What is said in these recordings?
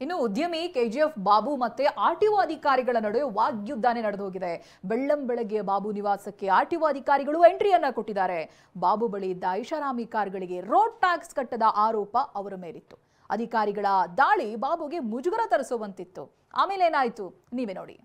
ಇನ್ನು ಉದ್ಯಮಿ ಕೆಜಿಎಫ್ ಬಾಬು ಮತ್ತೆ ಆರ್ಟಿಒ ಅಧಿಕಾರಿಗಳ ನಡುವೆ ವಾಗ್ಯುದ್ಧನೇ ನಡೆದು ಹೋಗಿದೆ. ಬೆಳ್ಳಂಬೆಳಗ್ಗೆ ಬಾಬು ನಿವಾಸಕ್ಕೆ ಆರ್ಟಿಒ ಅಧಿಕಾರಿಗಳು ಎಂಟ್ರಿಯನ್ನ ಕೊಟ್ಟಿದ್ದಾರೆ. ಬಾಬು ಬಳಿ ಇದ್ದ ಐಷಾರಾಮಿ ಕಾರುಗಳಿಗೆ ರೋಡ್ ಟ್ಯಾಕ್ಸ್ ಕಟ್ಟದ ಆರೋಪ ಅವರ ಮೇಲಿತ್ತು. ಅಧಿಕಾರಿಗಳ ದಾಳಿ ಬಾಬುಗೆ ಮುಜುಗರ ತರಿಸುವಂತಿತ್ತು. ಆಮೇಲೆ ಏನಾಯ್ತು ನೀವೇ ನೋಡಿ.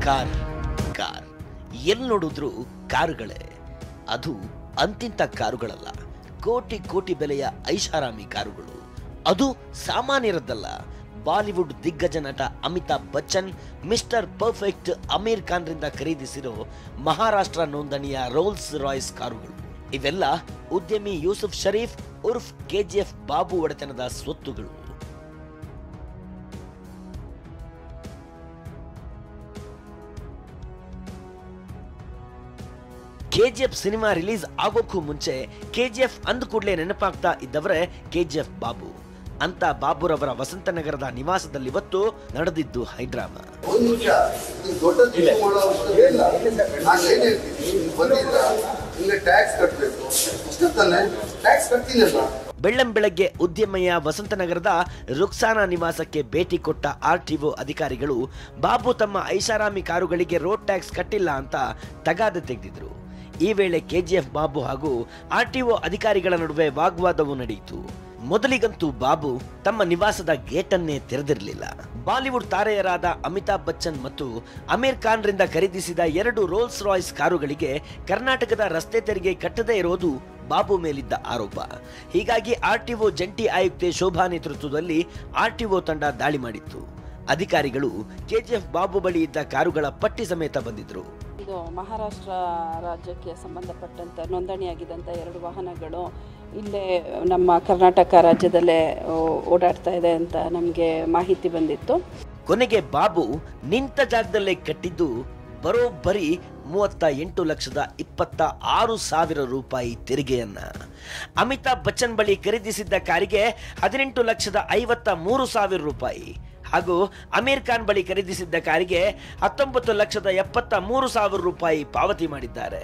ಕಾರ್ ಎಲ್ಲಿ ನೋಡಿದ್ರು ಕಾರುಗಳೇ. ಅದು ಅಂತಿಂತ ಕಾರುಗಳಲ್ಲ, ಕೋಟಿ ಕೋಟಿ ಬೆಲೆಯ ಐಷಾರಾಮಿ ಕಾರುಗಳು. ಅದು ಸಾಮಾನ್ಯರದ್ದಲ್ಲ. ಬಾಲಿವುಡ್ ದಿಗ್ಗಜ ನಟ ಅಮಿತಾಬ್ ಬಚ್ಚನ್ ಮಿಸ್ಟರ್ ಪರ್ಫೆಕ್ಟ್ ಅಮೀರ್ ಖಾನ್ ರಿಂದ ಖರೀದಿಸಿರೋ ಮಹಾರಾಷ್ಟ್ರ ನೋಂದಣಿಯ ರೋಲ್ಸ್ ರಾಯ್ಸ್ ಕಾರುಗಳು. ಇವೆಲ್ಲ ಉದ್ಯಮಿ ಯೂಸುಫ್ ಶರೀಫ್ ಉರ್ಫ್ ಕೆಜಿಎಫ್ ಬಾಬು ಒಡೆತನದ ಸ್ವತ್ತುಗಳು. ಕೆಜಿಎಫ್ ಸಿನಿಮಾ ರಿಲೀಸ್ ಆಗೋಕ್ಕೂ ಮುಂಚೆ ಕೆಜಿಎಫ್ ಅಂದ ಕೂಡಲೇ ನೆನಪಾಗ್ತಾ ಇದ್ದವರೇ ಕೆಜಿಎಫ್ ಬಾಬು. ಅಂತ ಬಾಬುರವರ ವಸಂತನಗರದ ನಿವಾಸದಲ್ಲಿ ಇವತ್ತು ನಡೆದಿದ್ದು ಹೈಡ್ರಾಮಾ. ಬೆಳ್ಳಂಬೆಳಗ್ಗೆ ಉದ್ಯಮೆಯ ವಸಂತನಗರದ ರುಕ್ಸಾನಾ ನಿವಾಸಕ್ಕೆ ಭೇಟಿ ಕೊಟ್ಟ ಆರ್ಟಿಒ ಅಧಿಕಾರಿಗಳು ಬಾಬು ತಮ್ಮ ಐಷಾರಾಮಿ ಕಾರುಗಳಿಗೆ ರೋಡ್ ಟ್ಯಾಕ್ಸ್ ಕಟ್ಟಿಲ್ಲ ಅಂತ ತಗಾದೆ ತೆಗೆದಿದ್ರು. ಈ ವೇಳೆ ಕೆಜಿಎಫ್ ಬಾಬು ಹಾಗೂ ಆರ್ಟಿಒ ಅಧಿಕಾರಿಗಳ ನಡುವೆ ವಾಗ್ವಾದವೂ ನಡೆಯಿತು. ಮೊದಲಿಗಂತೂ ಬಾಬು ತಮ್ಮ ನಿವಾಸದ ಗೇಟನ್ನೇ ತೆರೆದಿರಲಿಲ್ಲ. ಬಾಲಿವುಡ್ ತಾರೆಯರಾದ ಅಮಿತಾಬ್ ಬಚ್ಚನ್ ಮತ್ತು ಅಮೀರ್ ಖಾನ್ ರಿಂದ ಖರೀದಿಸಿದ 2 ರೋಲ್ಸ್ ರಾಯ್ಸ್ ಕಾರುಗಳಿಗೆ ಕರ್ನಾಟಕದ ರಸ್ತೆ ತೆರಿಗೆ ಕಟ್ಟದೇ ಇರೋದು ಬಾಬು ಮೇಲಿದ್ದ ಆರೋಪ. ಹೀಗಾಗಿ ಆರ್ಟಿಒ ಜಂಟಿ ಆಯುಕ್ತೆ ಶೋಭಾ ನೇತೃತ್ವದಲ್ಲಿ ಆರ್ಟಿಒ ತಂಡ ದಾಳಿ ಮಾಡಿತ್ತು. ಅಧಿಕಾರಿಗಳು ಕೆಜಿಎಫ್ ಬಾಬು ಬಳಿ ಇದ್ದ ಕಾರುಗಳ ಪಟ್ಟಿ ಸಮೇತ ಬಂದಿದ್ರು. ಇದು ಮಹಾರಾಷ್ಟ್ರ ರಾಜ್ಯಕ್ಕೆ ಸಂಬಂಧಪಟ್ಟಂತೆ ನೋಂದಣಿಯಾಗಿದ್ದಂಥ 2 ವಾಹನಗಳು ಇಲ್ಲೇ ನಮ್ಮ ಕರ್ನಾಟಕ ರಾಜ್ಯದಲ್ಲೇ ಓಡಾಡ್ತಾ ಇದೆ ಅಂತ ನಮಗೆ ಮಾಹಿತಿ ಬಂದಿತ್ತು. ಕೊನೆಗೆ ಬಾಬು ನಿಂತ ಜಾಗದಲ್ಲೇ ಕಟ್ಟಿದ್ದು ಬರೋಬ್ಬರಿ 38,26,000 ರೂಪಾಯಿ ತೆರಿಗೆಯನ್ನ. ಅಮಿತಾಬ್ ಬಚ್ಚನ್ ಬಳಿ ಖರೀದಿಸಿದ್ದ ಕಾರಿಗೆ 18,53,000 ರೂಪಾಯಿ ಹಾಗೂ ಅಮೀರ್ ಖಾನ್ ಬಳಿ ಖರೀದಿಸಿದ್ದ ಕಾರಿಗೆ 19,73,000 ರೂಪಾಯಿ ಪಾವತಿ ಮಾಡಿದ್ದಾರೆ.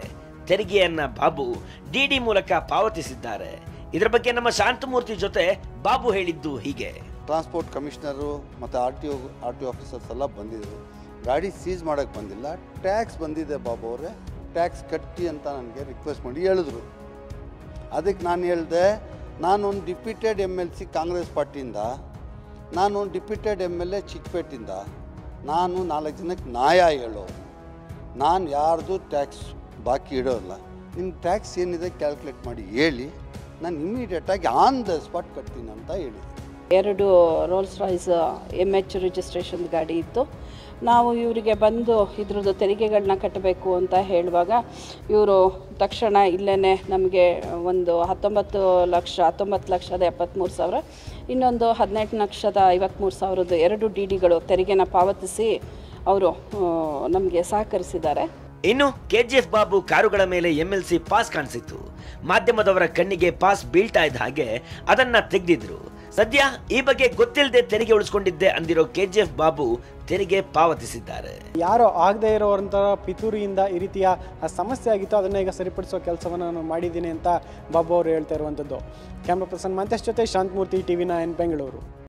ತೆರಿಗೆಯನ್ನ ಬಾಬು ಡಿಡಿ ಮೂಲಕ ಪಾವತಿಸಿದ್ದಾರೆ. ಇದರ ಬಗ್ಗೆ ನಮ್ಮ ಶಾಂತಮೂರ್ತಿ ಜೊತೆ ಬಾಬು ಹೇಳಿದ್ದು ಹೀಗೆ. ಟ್ರಾನ್ಸ್ಪೋರ್ಟ್ ಕಮಿಷನರು ಮತ್ತು ಆರ್ ಟಿ ಆಫೀಸರ್ಸ್ ಎಲ್ಲ ಬಂದಿದ್ರು. ಗಾಡಿ ಸೀಸ್ ಮಾಡೋಕ್ಕೆ ಬಂದಿಲ್ಲ, ಟ್ಯಾಕ್ಸ್ ಬಂದಿದೆ ಬಾಬು ಅವರೇ, ಟ್ಯಾಕ್ಸ್ ಕಟ್ಟಿ ಅಂತ ನನಗೆ ರಿಕ್ವೆಸ್ಟ್ ಮಾಡಿ ಹೇಳಿದ್ರು. ಅದಕ್ಕೆ ನಾನು ಹೇಳಿದೆ, ನಾನೊಂದು ಡಿಪ್ಯೂಟೆಡ್ MLC ಕಾಂಗ್ರೆಸ್ ಪಾರ್ಟಿಯಿಂದ, ನಾನು ಡಿಪ್ಯೂಟೆಡ್ MLA ಚಿಕ್ಕಪೇಟಿಂದ, ನಾನು 4 ಜನಕ್ಕೆ ನ್ಯಾಯ ಹೇಳೋ, ನಾನು ಯಾರ್ದು ಟ್ಯಾಕ್ಸ್ ಬಾಕಿ ಇಡೋಲ್ಲ. ನಿಮ್ಮ ಟ್ಯಾಕ್ಸ್ ಏನಿದೆ ಕ್ಯಾಲ್ಕುಲೇಟ್ ಮಾಡಿ ಹೇಳಿ, ನಾನು ಇಮಿಡಿಯೇಟಾಗಿ ಆನ್ ದ ಸ್ಪಾಟ್ ಕಟ್ತೀನಿ ಅಂತ ಹೇಳಿದೆ. 2 ರೋಲ್ಸ್ ರಾಯ್ಸ್ MH ರಿಜಿಸ್ಟ್ರೇಷನ್ ಗಾಡಿ ಇತ್ತು. ನಾವು ಇವರಿಗೆ ಬಂದು ಇದ್ರದ್ದು ತೆರಿಗೆಗಳನ್ನ ಕಟ್ಟಬೇಕು ಅಂತ ಹೇಳುವಾಗ ಇವರು ತಕ್ಷಣ ಇಲ್ಲೇ ನಮಗೆ ಒಂದು 19,73,000, ಇನ್ನೊಂದು 18,53,000 2 DDಗಳು ತೆರಿಗೆನ ಪಾವತಿಸಿ ಅವರು ನಮಗೆ ಸಹಕರಿಸಿದ್ದಾರೆ. ಇನ್ನು ಕೆಜಿಎಫ್ ಬಾಬು ಕಾರುಗಳ ಮೇಲೆ MLC ಪಾಸ್ ಕಾಣಿಸಿತ್ತು. ಮಾಧ್ಯಮದವರ ಕಣ್ಣಿಗೆ ಪಾಸ್ ಬೀಳ್ತಾ ಇದ್ದ ಹಾಗೆ ಅದನ್ನ ತೆಗೆದಿದ್ರು. ಸದ್ಯ ಈ ಬಗ್ಗೆ ಗೊತ್ತಿಲ್ಲದೆ ತೆರಿಗೆ ಉಳಿಸ್ಕೊಂಡಿದ್ದೆ ಅಂದಿರೋ ಕೆಜಿಎಫ್ ಬಾಬು ತೆರಿಗೆ ಪಾವತಿಸಿದ್ದಾರೆ. ಯಾರೋ ಆಗದೆ ಇರೋವಂಥ ಪಿತೂರಿಯಿಂದ ಈ ರೀತಿಯ ಸಮಸ್ಯೆ ಆಗಿತ್ತು, ಅದನ್ನ ಈಗ ಸರಿಪಡಿಸೋ ಕೆಲಸವನ್ನು ನಾನು ಮಾಡಿದ್ದೀನಿ ಅಂತ ಬಾಬು ಅವರು ಹೇಳ್ತಾ ಇರುವಂಥದ್ದು. ಕ್ಯಾಮ್ರಾ ಪರ್ಸನ್ ಮಂತೇಶ್ ಜೊತೆ ಶಾಂತಮೂರ್ತಿ, TV9 ಬೆಂಗಳೂರು.